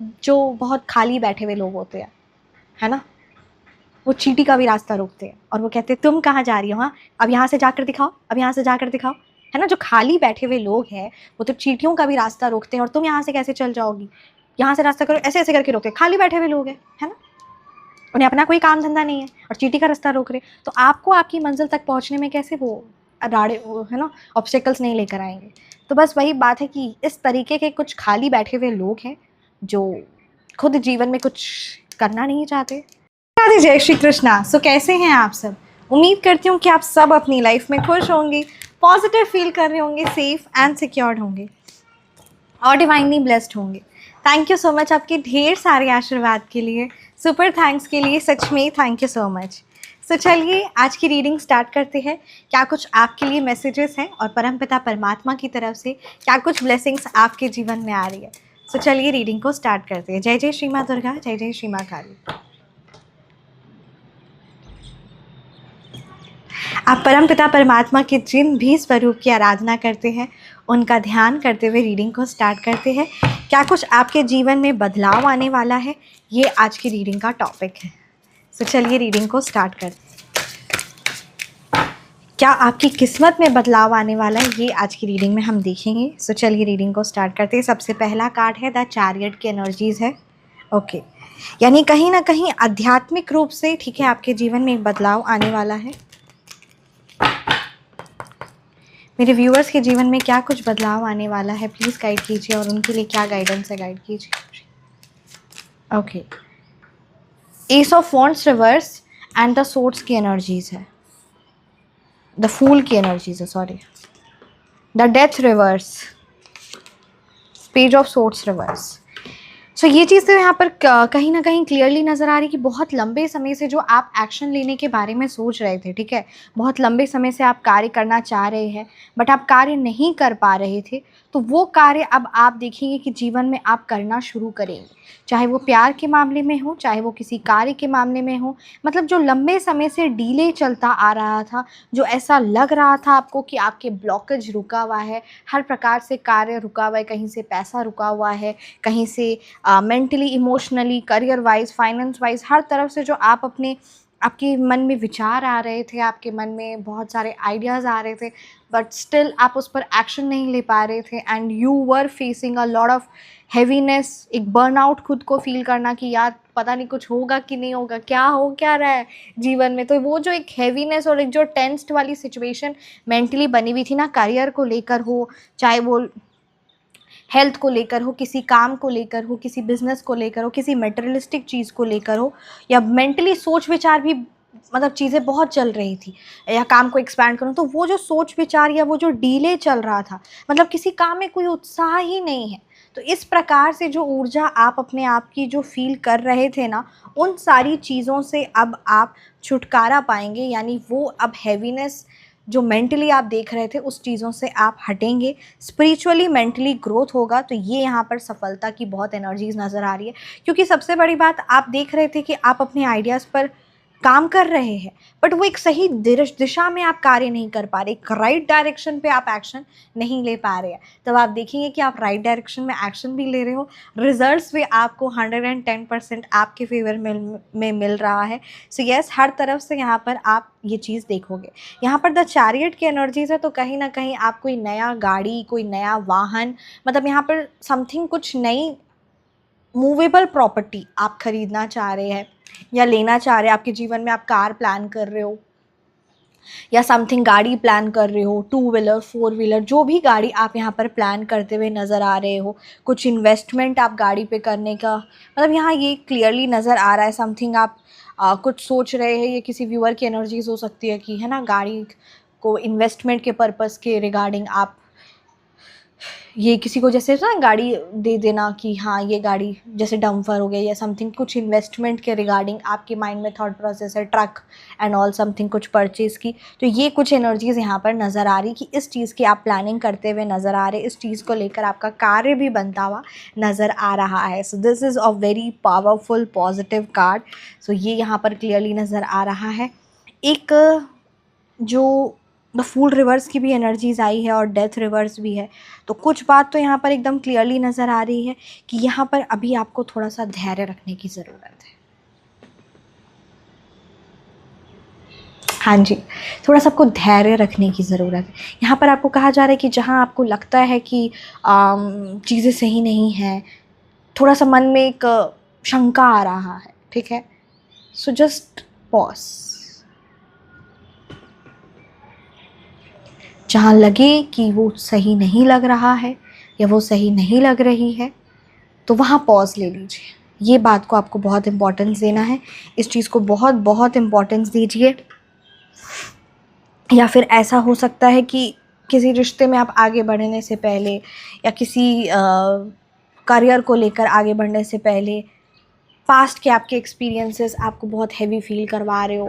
जो बहुत खाली बैठे हुए लोग होते हैं, है ना, वो चींटी का भी रास्ता रोकते हैं और वो कहते हैं तुम कहाँ जा रही हो, हाँ अब यहाँ से जाकर दिखाओ, अब यहाँ से जाकर दिखाओ, है ना। जो खाली बैठे हुए लोग हैं वो तो चींटियों का भी रास्ता रोकते हैं, और तुम यहाँ से कैसे चल जाओगी, यहाँ से रास्ता करो, ऐसे ऐसे करके रोकते हैं। खाली बैठे हुए लोग हैं, है ना, उन्हें अपना कोई काम धंधा नहीं है और चींटी का रास्ता रोक रहे। तो आपको आपकी मंजिल तक पहुँचने में कैसे वो राड़े, वो है ना, ऑब्स्टिकल्स नहीं लेकर आएंगे। तो बस वही बात है कि इस तरीके के कुछ खाली बैठे हुए लोग हैं जो खुद जीवन में कुछ करना नहीं चाहते। राधे, जय श्री कृष्णा। सो कैसे हैं आप सब? उम्मीद करती हूँ कि आप सब अपनी लाइफ में खुश होंगे, पॉजिटिव फील कर रहे होंगे, सेफ एंड सिक्योर्ड होंगे और डिवाइनली ब्लेस्ड होंगे। थैंक यू सो मच आपके ढेर सारे आशीर्वाद के लिए, सुपर थैंक्स के लिए, सच में थैंक यू सो मच। सो चलिए आज की रीडिंग स्टार्ट करते हैं। क्या कुछ आपके लिए मैसेजेस हैं और परमपिता परमात्मा की तरफ से क्या कुछ ब्लेसिंग्स आपके जीवन में आ रही है। सो चलिए रीडिंग को स्टार्ट करते हैं। जय जय श्री माँ दुर्गा, जय जय श्री माँ काली। आप परमपिता परमात्मा के जिन भी स्वरूप की आराधना करते हैं उनका ध्यान करते हुए रीडिंग को स्टार्ट करते हैं। क्या कुछ आपके जीवन में बदलाव आने वाला है, ये आज की रीडिंग का टॉपिक है। तो चलिए रीडिंग को स्टार्ट करते हैं। क्या आपकी किस्मत में बदलाव आने वाला है, ये आज की रीडिंग में हम देखेंगे। सो चलिए रीडिंग को स्टार्ट करते हैं। सबसे पहला कार्ड है द चैरियट की एनर्जीज है। ओके, यानी कहीं ना कहीं आध्यात्मिक रूप से, ठीक है, आपके जीवन में एक बदलाव आने वाला है। मेरे व्यूअर्स के जीवन में क्या कुछ बदलाव आने वाला है, प्लीज़ गाइड कीजिए, और उनके लिए क्या गाइडेंस है, गाइड कीजिए। Okay, ace of wands reverse and the swords की एनर्जीज है, द फूल की एनर्जीज है, sorry, the death reverse, page of swords reverse. So ये चीज़ तो यहाँ पर कहीं ना कहीं क्लियरली नज़र आ रही कि बहुत लंबे समय से जो आप एक्शन लेने के बारे में सोच रहे थे, ठीक है, बहुत लंबे समय से आप कार्य करना चाह रहे हैं बट आप कार्य नहीं कर पा रहे थे, तो वो कार्य अब आप देखेंगे कि जीवन में आप करना शुरू करेंगे। चाहे वो प्यार के मामले में हो, चाहे वो किसी कार्य के मामले में हो, मतलब जो लंबे समय से डिले चलता आ रहा था, जो ऐसा लग रहा था आपको कि आपके ब्लॉकेज रुका हुआ है, हर प्रकार से कार्य रुका हुआ है, कहीं से पैसा रुका हुआ है, कहीं से mentally, emotionally, career wise, finance wise, हर तरफ से जो आप अपने आपके मन में विचार आ रहे थे, आपके मन में बहुत सारे आइडियाज़ आ रहे थे बट स्टिल आप उस पर एक्शन नहीं ले पा रहे थे and you were facing a lot of heaviness, एक बर्नआउट खुद को फील करना कि यार पता नहीं कुछ होगा कि नहीं होगा, क्या हो क्या रहा है जीवन में। तो वो जो एक हैवीनेस और एक जो टेंस्ड वाली सिचुएशन मेंटली बनी हुई थी ना, करियर को लेकर हो, चाहे वो हेल्थ को लेकर हो, किसी काम को लेकर हो, किसी बिजनेस को लेकर हो, किसी मटेरियलिस्टिक चीज़ को लेकर हो, या मेंटली सोच विचार भी, मतलब चीज़ें बहुत चल रही थी, या काम को एक्सपैंड करूँ, तो वो जो सोच विचार या वो जो डीले चल रहा था, मतलब किसी काम में कोई उत्साह ही नहीं है। तो इस प्रकार से जो ऊर्जा आप अपने आप की जो फील कर रहे थे ना, उन सारी चीज़ों से अब आप छुटकारा पाएंगे, यानी वो अब हैवीनेस जो मेंटली आप देख रहे थे उस चीज़ों से आप हटेंगे, स्पिरिचुअली मेंटली ग्रोथ होगा। तो ये यहाँ पर सफलता की बहुत एनर्जीज नज़र आ रही है, क्योंकि सबसे बड़ी बात आप देख रहे थे कि आप अपने आइडियाज़ पर काम कर रहे हैं बट वो एक सही दिशा में आप कार्य नहीं कर पा रहे, एक राइट डायरेक्शन पे आप एक्शन नहीं ले पा रहे हैं। तब आप देखेंगे कि आप राइट डायरेक्शन में एक्शन भी ले रहे हो, रिजल्ट्स भी आपको 110% आपके फेवर में मिल रहा है। सो यस, हर तरफ से यहाँ पर आप ये चीज़ देखोगे। यहाँ पर द चैरियट की एनर्जीज है, तो कहीं ना कहीं आप कोई नया गाड़ी, कोई नया वाहन, मतलब यहाँ पर समथिंग कुछ नई मूवेबल प्रॉपर्टी आप खरीदना चाह रहे हैं या लेना चाह रहे हैं। आपके जीवन में आप कार प्लान कर रहे हो या समथिंग गाड़ी प्लान कर रहे हो, 2 व्हीलर 4 व्हीलर, जो भी गाड़ी आप यहाँ पर प्लान करते हुए नज़र आ रहे हो, कुछ इन्वेस्टमेंट आप गाड़ी पे करने का, मतलब यहाँ ये क्लियरली नज़र आ रहा है। समथिंग आप कुछ सोच रहे हैं, ये किसी व्यूअर की एनर्जीज हो सकती है कि, है ना, गाड़ी को इन्वेस्टमेंट के पर्पज़ के रिगार्डिंग आप ये किसी को जैसे ना गाड़ी दे देना कि हाँ ये गाड़ी जैसे डम्फर हो गया या समथिंग, कुछ इन्वेस्टमेंट के रिगार्डिंग आपके माइंड में थॉट प्रोसेस है, ट्रक एंड ऑल समथिंग, कुछ परचेज़ की। तो ये कुछ एनर्जीज़ यहाँ पर नज़र आ रही कि इस चीज़ की आप प्लानिंग करते हुए नज़र आ रहे, इस चीज़ को लेकर आपका कार्य भी बनता हुआ नज़र आ रहा है। So this is a very powerful positive card. सो ये यहाँ पर क्लियरली नज़र आ रहा है। एक जो द फूल रिवर्स की भी एनर्जीज आई है और डेथ रिवर्स भी है। तो कुछ बात तो यहाँ पर एकदम क्लियरली नज़र आ रही है कि यहाँ पर अभी आपको थोड़ा सा धैर्य रखने की ज़रूरत है। हाँ जी, थोड़ा सा आपको धैर्य रखने की ज़रूरत है। यहाँ पर आपको कहा जा रहा है कि जहाँ आपको लगता है कि चीज़ें सही नहीं हैं, थोड़ा सा मन में एक शंका आ रहा है, ठीक है, सो जस्ट पॉज। जहाँ लगे कि वो सही नहीं लग रहा है या वो सही नहीं लग रही है, तो वहाँ पॉज ले लीजिए। ये बात को आपको बहुत इम्पोर्टेंस देना है, इस चीज़ को बहुत बहुत इम्पोर्टेंस दीजिए। या फिर ऐसा हो सकता है कि किसी रिश्ते में आप आगे बढ़ने से पहले या किसी करियर को लेकर आगे बढ़ने से पहले पास्ट के आपके एक्सपीरियंसेस आपको बहुत हैवी फील करवा रहे हो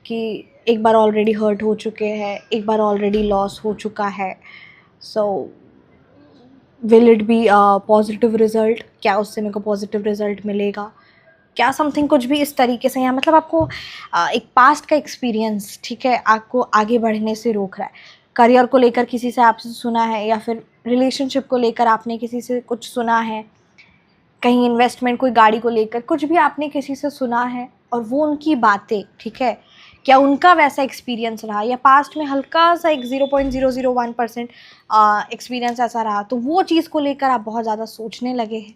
कि एक बार ऑलरेडी हर्ट हो चुके हैं, एक बार ऑलरेडी लॉस हो चुका है, so will it be positive result, क्या उससे मेरे को पॉजिटिव रिज़ल्ट मिलेगा, क्या समथिंग कुछ भी इस तरीके से। यहाँ मतलब आपको एक पास्ट का एक्सपीरियंस, ठीक है, आपको आगे बढ़ने से रोक रहा है। करियर को लेकर किसी से आपसे सुना है या फिर रिलेशनशिप को लेकर आपने किसी से कुछ सुना है, कहीं इन्वेस्टमेंट, कोई गाड़ी को लेकर कुछ भी आपने किसी से सुना है और वो उनकी बातें, ठीक है, क्या उनका वैसा एक्सपीरियंस रहा या पास्ट में हल्का सा एक 0.001% एक्सपीरियंस ऐसा रहा, तो वो चीज़ को लेकर आप बहुत ज़्यादा सोचने लगे हैं।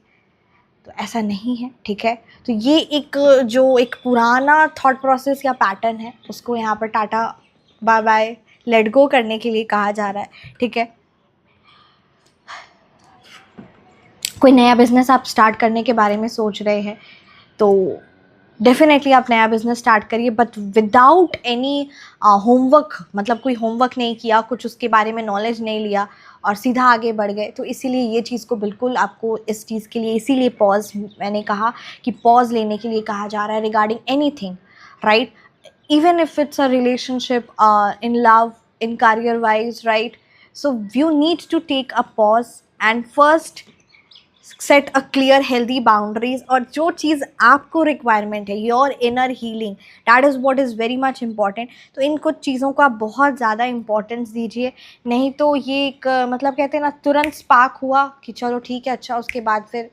तो ऐसा नहीं है, ठीक है। तो ये एक जो एक पुराना थॉट प्रोसेस या पैटर्न है, उसको यहाँ पर टाटा बाय बाय लेट गो करने के लिए कहा जा रहा है, ठीक है। कोई नया बिज़नेस आप स्टार्ट करने के बारे में सोच रहे हैं तो डेफिनेटली आप नया बिज़नेस स्टार्ट करिए, बट विदाउट एनी होमवर्क, मतलब कोई होमवर्क नहीं किया, कुछ उसके बारे में नॉलेज नहीं लिया और सीधा आगे बढ़ गए। तो इसीलिए ये चीज़ को बिल्कुल आपको इस चीज़ के लिए, इसीलिए पॉज, मैंने कहा कि पॉज लेने के लिए कहा जा रहा है regarding anything, right, even if it's a relationship, in love, in career wise, right. So you need to take a pause and first set a clear healthy boundaries, और जो चीज़ आपको रिक्वायरमेंट है, your inner healing, that is what is very much important. तो इन कुछ चीज़ों को आप बहुत ज़्यादा इम्पोर्टेंस दीजिए, नहीं तो ये एक मतलब कहते हैं ना, तुरंत स्पार्क हुआ कि चलो ठीक है, अच्छा, उसके बाद फिर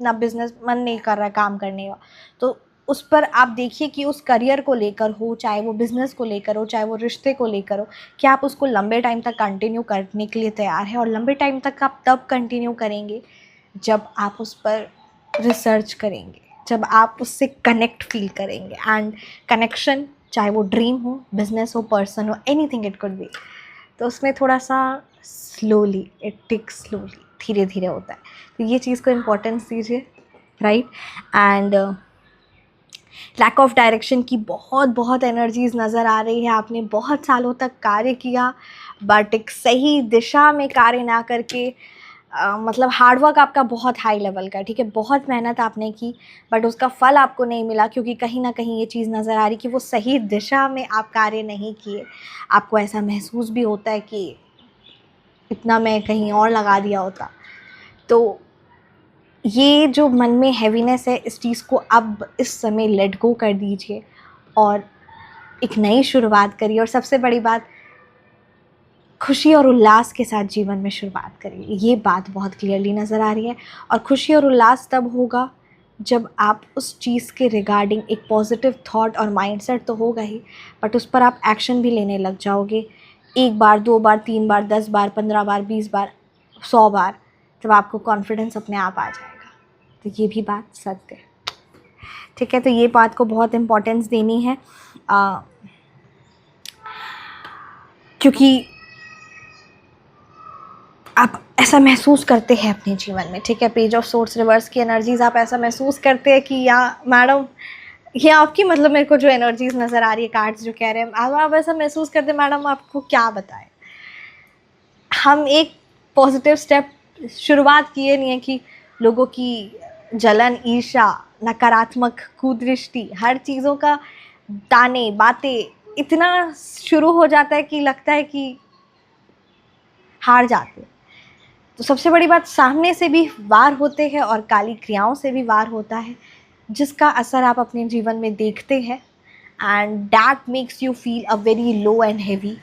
ना बिज़नेस मन नहीं कर रहा है काम करने का। तो उस पर आप देखिए कि उस करियर को लेकर हो, चाहे वो बिज़नेस को लेकर हो, चाहे वो रिश्ते को लेकर हो, कि आप उसको लंबे टाइम तक कंटिन्यू करने के लिए तैयार हैं। और लंबे टाइम तक आप तब कंटिन्यू करेंगे जब आप उस पर रिसर्च करेंगे, जब आप उससे कनेक्ट फील करेंगे। एंड कनेक्शन, चाहे वो ड्रीम हो, बिजनेस हो, पर्सन हो, एनीथिंग इट कुड बी, तो उसमें थोड़ा सा स्लोली, इट टेक्स स्लोली, धीरे धीरे होता है। तो ये चीज़ को इम्पोर्टेंस दीजिए, right. And lack of direction की बहुत बहुत एनर्जीज नज़र आ रही है। आपने बहुत सालों तक कार्य किया बट एक सही दिशा में कार्य ना करके, मतलब हार्डवर्क आपका बहुत हाई लेवल का, ठीक है, बहुत मेहनत आपने की बट उसका फल आपको नहीं मिला, क्योंकि कहीं ना कहीं ये चीज़ नज़र आ रही कि वो सही दिशा में आप कार्य नहीं किए। आपको ऐसा महसूस भी होता है कि इतना मैं कहीं और लगा दिया होता। तो ये जो मन में हैवीनेस है, इस चीज़ को अब इस समय लेट गो कर दीजिए और एक नई शुरुआत करिए। और सबसे बड़ी बात, खुशी और उल्लास के साथ जीवन में शुरुआत करिए। ये बात बहुत क्लियरली नज़र आ रही है। और खुशी और उल्लास तब होगा जब आप उस चीज़ के रिगार्डिंग एक पॉजिटिव थॉट और माइंडसेट तो होगा ही, बट उस पर आप एक्शन भी लेने लग जाओगे। 1 बार, 2 बार, 3 बार, 10 बार, 15 बार, 20 बार, 100 बार, जब आपको कॉन्फिडेंस अपने आप आ जाएगा। तो ये भी बात सत्य है, ठीक है। तो ये बात को बहुत इम्पोर्टेंस देनी है, क्योंकि आप ऐसा महसूस करते हैं अपने जीवन में, ठीक है। पेज ऑफ सोर्स रिवर्स की एनर्जीज, आप ऐसा महसूस करते हैं कि या मैडम, ये आपकी, मतलब मेरे को जो एनर्जीज नज़र आ रही है, कार्ड्स जो कह रहे हैं, आप ऐसा महसूस करते हैं, मैडम आपको क्या बताएं। हम एक पॉजिटिव स्टेप शुरुआत किए नहीं है कि लोगों की जलन, ईर्ष्या, नकारात्मक कुदृष्टि, हर चीज़ों का ताने बातें इतना शुरू हो जाता है कि लगता है कि हार जाते हैं। तो सबसे बड़ी बात, सामने से भी वार होते हैं और काली क्रियाओं से भी वार होता है, जिसका असर आप अपने जीवन में देखते हैं, and that makes you feel a very low and heavy.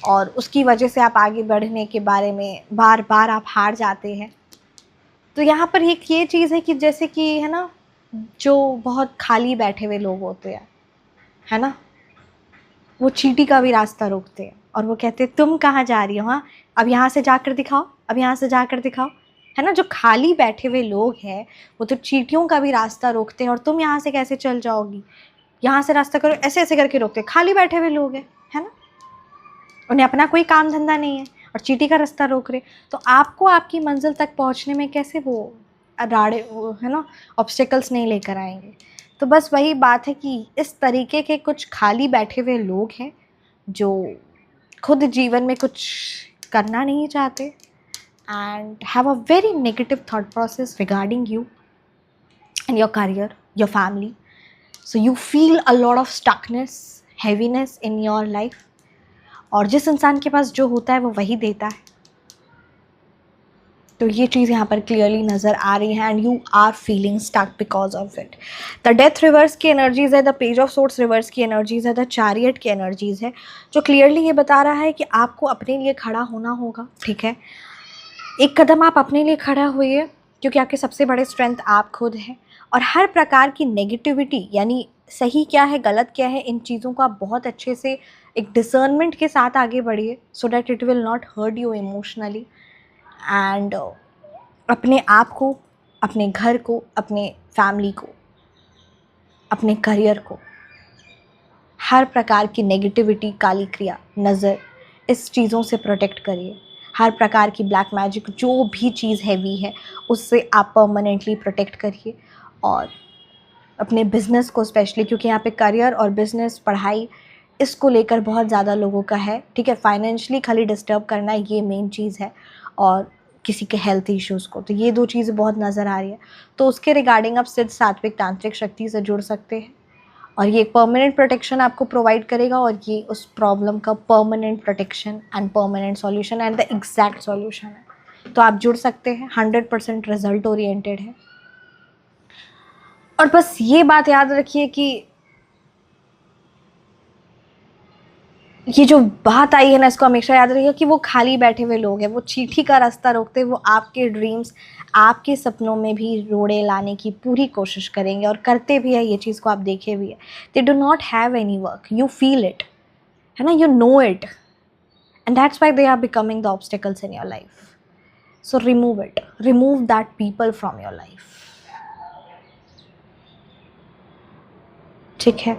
और उसकी वजह से आप आगे बढ़ने के बारे में बार बार आप हार जाते हैं। तो यहाँ पर एक ये चीज़ है कि जैसे कि है ना, जो बहुत खाली बैठे हुए लोग होते हैं, है ना, वो चींटी का भी रास्ता रोकते हैं और वो कहते हैं तुम कहाँ जा रही हो, हाँ अब यहाँ से जाकर दिखाओ, अब यहाँ से जाकर दिखाओ, है ना। जो खाली बैठे हुए लोग हैं वो तो चींटियों का भी रास्ता रोकते हैं, और तुम यहाँ से कैसे चल जाओगी, यहाँ से रास्ता करो, ऐसे ऐसे करके रोकते हैं। खाली बैठे हुए लोग हैं, है ना, उन्हें अपना कोई काम धंधा नहीं है और चींटी का रास्ता रोक रहे। तो आपको आपकी मंजिल तक पहुँचने में कैसे वो राड़े, वो है ना, ऑब्स्टिकल्स नहीं लेकर आएंगे। तो बस वही बात है कि इस तरीके के कुछ खाली बैठे हुए लोग हैं जो खुद जीवन में कुछ करना नहीं चाहते and have a very negative thought process regarding you and your career, your family. So you feel a lot of stuckness, heaviness in your life, और जिस इंसान के पास जो होता है वो वही देता है। तो ये चीज़ यहाँ पर क्लियरली नज़र आ रही है and you are feeling stuck because of it. The death reverse की एनर्जीज़ है, the page of swords reverse की एनर्जीज़ है, द चैरियट की एनर्जीज़ है, जो क्लियरली ये बता रहा है कि आपको अपने लिए खड़ा होना होगा। ठीक है, एक कदम आप अपने लिए खड़ा हुए, क्योंकि आपके सबसे बड़े स्ट्रेंथ आप खुद हैं। और हर प्रकार की नेगेटिविटी, यानी सही क्या है गलत क्या है, इन चीज़ों को आप बहुत अच्छे से एक डिसर्नमेंट के साथ आगे बढ़िए, so that it will not hurt you emotionally. And अपने आप को, अपने घर को, अपने फैमिली को, अपने करियर को, हर प्रकार की नेगेटिविटी, काली क्रिया, नज़र, इस चीज़ों से प्रोटेक्ट करिए। हर प्रकार की ब्लैक मैजिक, जो भी चीज़ हैवी है उससे आप परमानेंटली प्रोटेक्ट करिए। और अपने बिज़नेस को स्पेशली, क्योंकि यहाँ पे करियर और बिज़नेस, पढ़ाई, इसको लेकर बहुत ज़्यादा लोगों का है। ठीक है, फाइनेंशियली खाली डिस्टर्ब करना ये मेन चीज़ है, और किसी के हेल्थ इश्यूज़ को, तो ये दो चीज़ें बहुत नज़र आ रही है। तो उसके रिगार्डिंग आप सिद्ध सात्विक तांत्रिक शक्ति से जुड़ सकते हैं, और ये परमानेंट प्रोटेक्शन आपको प्रोवाइड करेगा, और ये उस प्रॉब्लम का permanent protection and permanent solution and the exact solution है। तो आप जुड़ सकते हैं, 100% रिजल्ट ओरिएंटेड है। और बस ये बात याद रखिए कि ये जो बात आई है ना, इसको हमेशा याद रखिए कि वो खाली बैठे हुए लोग हैं, वो चींटी का रास्ता रोकते, वो आपके ड्रीम्स, आपके सपनों में भी रोड़े लाने की पूरी कोशिश करेंगे, और करते भी है। ये चीज़ को आप देखे भी है, they do not have any work, you feel it, है ना, you know it, and that's why they are becoming the obstacles in your life. So remove it, remove that people from your life. ठीक है,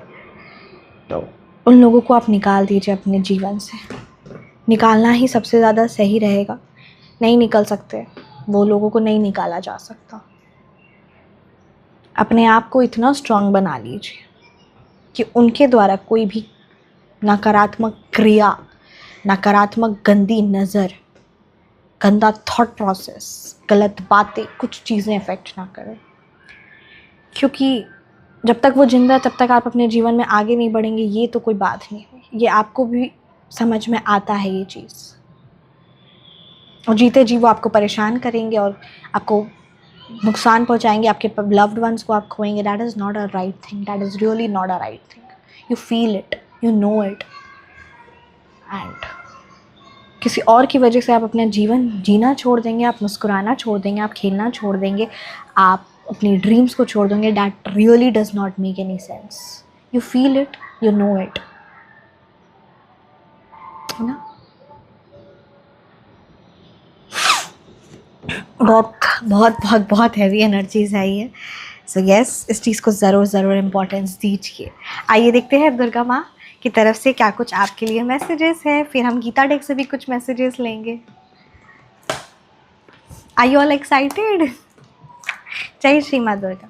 तो उन लोगों को आप निकाल दीजिए अपने जीवन से। निकालना ही सबसे ज़्यादा सही रहेगा। नहीं निकल सकते वो लोगों को, नहीं निकाला जा सकता। अपने आप को इतना स्ट्रांग बना लीजिए कि उनके द्वारा कोई भी नकारात्मक क्रिया, नकारात्मक गंदी नज़र, गंदा थॉट प्रोसेस, गलत बातें, कुछ चीज़ें इफ़ेक्ट ना करें। क्योंकि जब तक वो जिंदा है तब तक आप अपने जीवन में आगे नहीं बढ़ेंगे, ये तो कोई बात नहीं है, ये आपको भी समझ में आता है ये चीज़। और जीते जी वो आपको परेशान करेंगे और आपको नुकसान पहुंचाएंगे, आपके लव्ड वंस को आप खोएंगे। That is not a right thing, that is really not a right thing. You feel it, you know it, and किसी और की वजह से आप अपना जीवन जीना छोड़ देंगे, आप मुस्कुराना छोड़ देंगे, आप खेलना छोड़ देंगे, आप अपनी ड्रीम्स को छोड़ देंगे। That really does not make any sense. You feel it, you know it, है ना। बहुत बहुत बहुत बहुत हैवी एनर्जीज है ये। सो यस, इस चीज़ को ज़रूर इम्पोर्टेंस दीजिए। आइए देखते हैं दुर्गा माँ की तरफ से क्या कुछ आपके लिए मैसेजेस है, फिर हम गीता डेक से भी कुछ मैसेजेस लेंगे। Are you all excited? जय श्री माँ दुर्गा।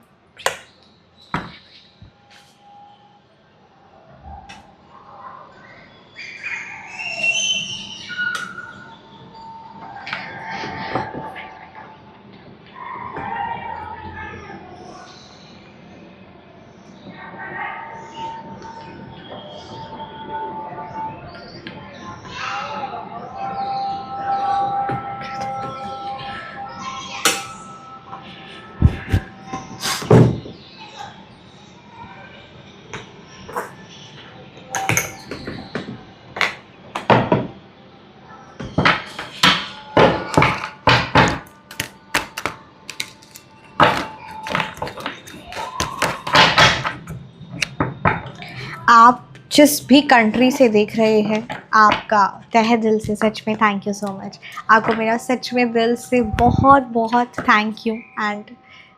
आप जिस भी कंट्री से देख रहे हैं, आपका तहे दिल से सच में थैंक यू सो मच। आपको मेरा सच में दिल से बहुत बहुत थैंक यू एंड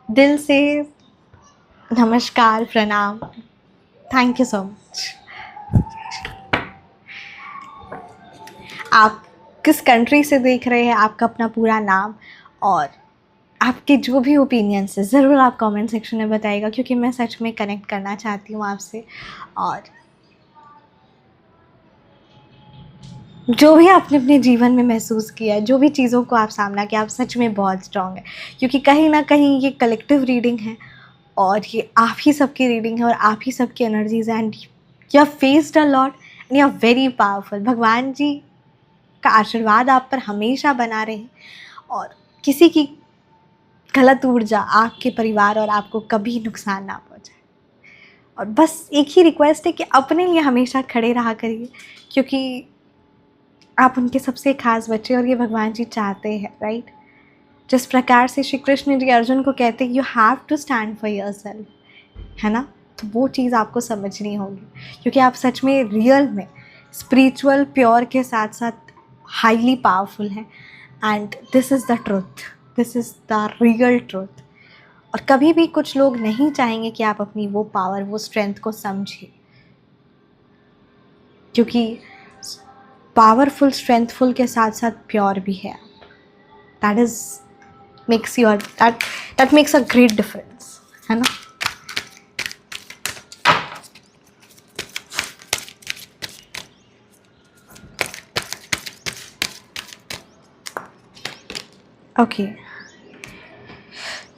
दिल से नमस्कार, प्रणाम, थैंक यू सो मच। आप किस कंट्री से देख रहे हैं, आपका अपना पूरा नाम और आपके जो भी ओपिनियंस है ज़रूर आप कमेंट सेक्शन में बताइएगा, क्योंकि मैं सच में कनेक्ट करना चाहती हूँ आपसे। और जो भी आपने अपने जीवन में महसूस किया है, जो भी चीज़ों को आप सामना किया, आप सच में बहुत स्ट्रांग है, क्योंकि कहीं ना कहीं ये कलेक्टिव रीडिंग है और ये आप ही सबकी रीडिंग है और आप ही सबकी एनर्जीज है and you have faced a lot and you are very powerful. भगवान जी का आशीर्वाद आप पर हमेशा बना रहे और किसी की गलत ऊर्जा आपके परिवार और आपको कभी नुकसान ना पहुंचाए। और बस एक ही रिक्वेस्ट है कि अपने लिए हमेशा खड़े रहा करिए, क्योंकि आप उनके सबसे खास बच्चे और ये भगवान जी चाहते हैं, राइट। जिस प्रकार से श्री कृष्ण जी अर्जुन को कहते हैं you have to stand for yourself, है ना, तो वो चीज़ आपको समझनी होगी, क्योंकि आप सच में रियल में स्पिरिचुअल प्योर के साथ साथ हाईली पावरफुल हैं and this is the truth, this is the real truth. और कभी भी कुछ लोग नहीं चाहेंगे कि आप अपनी वो पावर, वो स्ट्रेंथ को समझिए, क्योंकि पावरफुल स्ट्रेंथफुल के साथ साथ प्योर भी है आप। That is makes your that makes a great difference, है ना। Okay,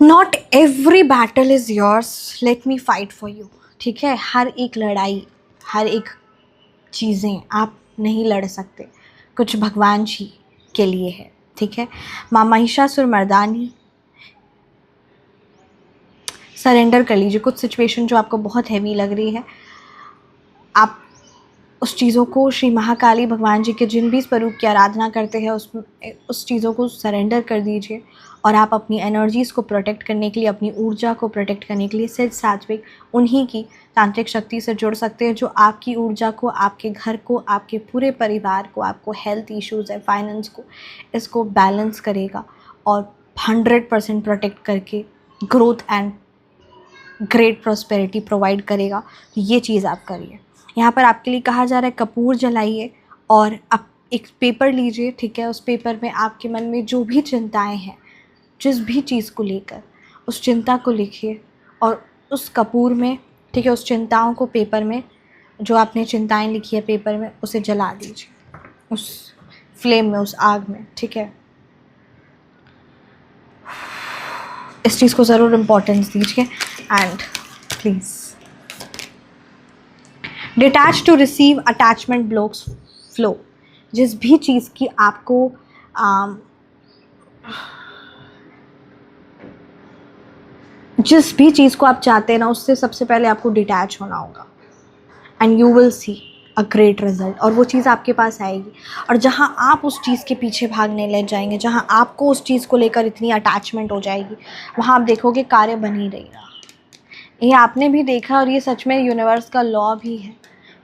not every battle is yours, let me fight for you. ठीक है, हर एक लड़ाई, हर एक चीज़ें आप नहीं लड़ सकते, कुछ भगवान जी के लिए है। ठीक है, माँ महिषासुर मर्दानी, सरेंडर कर लीजिए। कुछ सिचुएशन जो आपको बहुत हैवी लग रही है, आप उस चीज़ों को श्री महाकाली भगवान जी के जिन भी स्वरूप की आराधना करते हैं उस चीज़ों को सरेंडर कर दीजिए और आप अपनी एनर्जीज़ को प्रोटेक्ट करने के लिए, अपनी ऊर्जा को प्रोटेक्ट करने के लिए सिद्ध सात्विक उन्हीं की तांत्रिक शक्ति से जुड़ सकते हैं, जो आपकी ऊर्जा को, आपके घर को, आपके पूरे परिवार को, आपको हेल्थ इश्यूज़ है, फाइनेंस को, इसको बैलेंस करेगा और 100% प्रोटेक्ट करके growth and great prosperity provide करेगा। तो ये चीज़ आप करिए। यहाँ पर आपके लिए कहा जा रहा है कपूर जलाइए और आप एक पेपर लीजिए। ठीक है, उस पेपर में आपके मन में जो भी चिंताएं हैं, जिस भी चीज़ को लेकर, उस चिंता को लिखिए और उस कपूर में, ठीक है, उस चिंताओं को पेपर में, जो आपने चिंताएं लिखी है पेपर में, उसे जला दीजिए उस फ्लेम में, उस आग में। ठीक है, इस चीज़ को ज़रूर इम्पोर्टेंस दीजिए and please detach to receive, attachment blocks flow. जिस भी चीज़ की आपको जिस भी चीज़ को आप चाहते हैं ना, उससे सबसे पहले आपको डिटैच होना होगा and you will see a great result. और वो चीज़ आपके पास आएगी और जहाँ आप उस चीज़ के पीछे भागने लग जाएंगे, जहाँ आपको उस चीज़ को लेकर इतनी अटैचमेंट हो जाएगी, वहाँ आप देखोगे कार्य बन ही रहेगा। ये आपने भी देखा और ये सच में यूनिवर्स का लॉ भी है।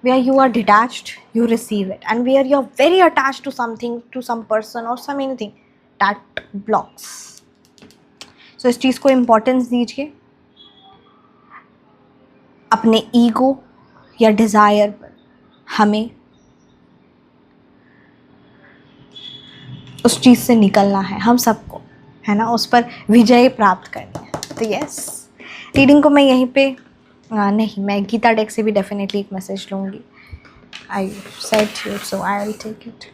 Where you are detached, you receive it, and where you are very attached to something, to some person or some anything, that blocks. So इस चीज़ को इम्पोर्टेंस दीजिए। अपने ईगो या डिज़ायर पर हमें उस चीज़ से निकलना है, हम सबको, है ना, उस पर विजय प्राप्त करनी है। तो यस, रीडिंग को मैं यहीं पे नहीं, मैं गीता डेक से भी डेफिनेटली एक मैसेज लूँगी। I said to you, so I'll take it.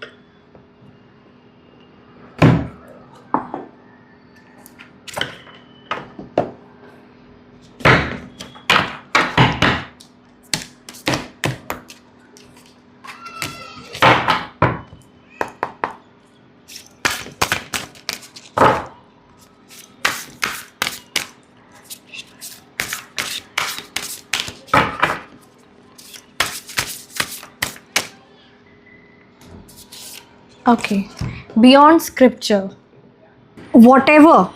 Okay, beyond scripture, whatever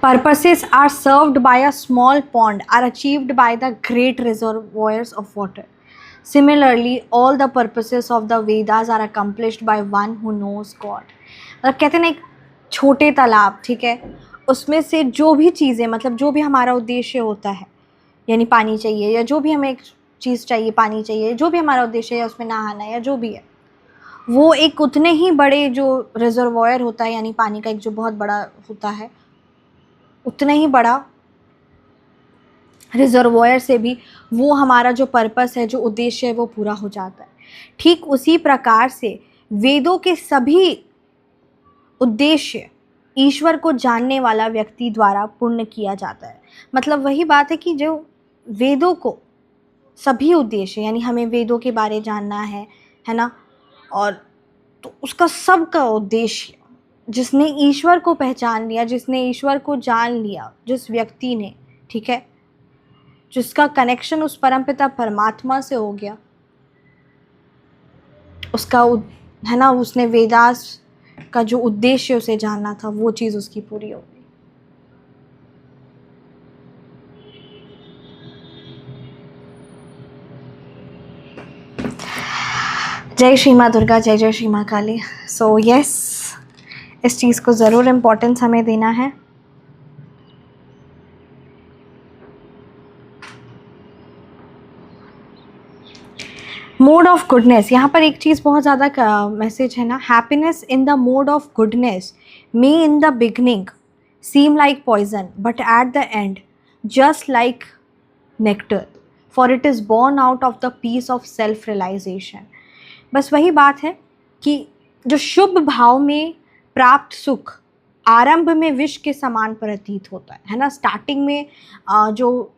purposes are served by a small pond are achieved by the great reservoirs of water. Similarly, all the purposes of the Vedas are accomplished by one who knows God. मतलब कहते हैं ना, एक छोटे तालाब, ठीक है, उसमें से जो भी चीज़ें, मतलब जो भी हमारा उद्देश्य होता है, यानी पानी चाहिए या जो भी हमें एक चीज़ चाहिए, पानी चाहिए, जो भी हमारा उद्देश्य है, उसमें नहाना या जो भी है, वो एक उतने ही बड़े जो रिजर्वॉयर होता है, यानी पानी का एक जो बहुत बड़ा होता है, उतना ही बड़ा रिजर्वॉयर से भी वो हमारा जो पर्पस है, जो उद्देश्य है, वो पूरा हो जाता है। ठीक उसी प्रकार से वेदों के सभी उद्देश्य ईश्वर को जानने वाला व्यक्ति द्वारा पूर्ण किया जाता है। मतलब वही बात है कि जो वेदों को सभी उद्देश्य, यानी हमें वेदों के बारे जानना है ना, और तो उसका सबका उद्देश्य, जिसने ईश्वर को पहचान लिया, जिसने ईश्वर को जान लिया, जिस व्यक्ति ने, ठीक है, जिसका कनेक्शन उस परमपिता परमात्मा से हो गया, उसका है ना, उसने वेदास का जो उद्देश्य उसे जानना था, वो चीज़ उसकी पूरी हो गई। जय श्री माँ दुर्गा, जय जय श्री माँ काली। सो यस, इस चीज़ को ज़रूर इम्पोर्टेंस हमें देना है। मोड ऑफ गुडनेस, यहाँ पर एक चीज़ बहुत ज़्यादा मैसेज है ना, happiness in the mode of goodness may in the beginning seem like poison but at the end just like nectar, for it is born out of the peace of self realization. बस वही बात है कि जो शुभ भाव में प्राप्त सुख आरंभ में विष के समान प्रतीत होता है ना। स्टार्टिंग में जो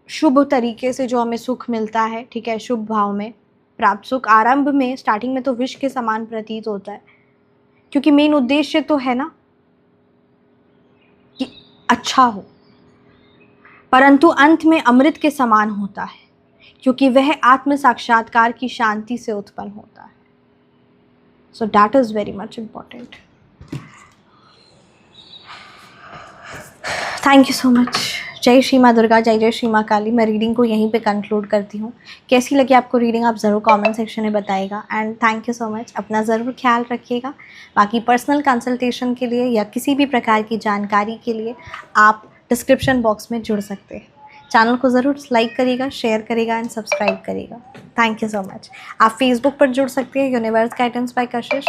शुभ तरीके से जो हमें सुख मिलता है, ठीक है, शुभ भाव में प्राप्त सुख आरंभ में, स्टार्टिंग में तो विष के समान प्रतीत होता है, क्योंकि मेन उद्देश्य तो है ना कि अच्छा हो, परंतु अंत में अमृत के समान होता है, क्योंकि वह आत्म साक्षात्कार की शांति से उत्पन्न होता है। So that is very much important. Thank you so much. जय श्री माँ दुर्गा, जय जय श्री माँ काली। मैं रीडिंग को यहीं पे कंक्लूड करती हूँ। कैसी लगी आपको रीडिंग, आप ज़रूर कमेंट सेक्शन में बताइएगा। And thank you so much. अपना ज़रूर ख्याल रखिएगा। बाकी पर्सनल कंसल्टेशन के लिए या किसी भी प्रकार की जानकारी के लिए आप डिस्क्रिप्शन बॉक्स में जुड़ सकते हैं। चैनल को ज़रूर लाइक करिएगा, शेयर करिएगा एंड सब्सक्राइब करिएगा। Thank you so much. आप फेसबुक पर जुड़ सकते हैं universe guidance bye Kashish,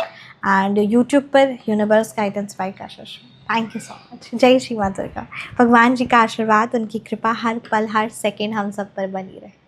and YouTube पर universe guidance bye Kashish. Thank you so much. जय श्री माँ दुर्गा। भगवान जी का आशीर्वाद, उनकी कृपा हर पल हर सेकेंड हम सब पर बनी रहे।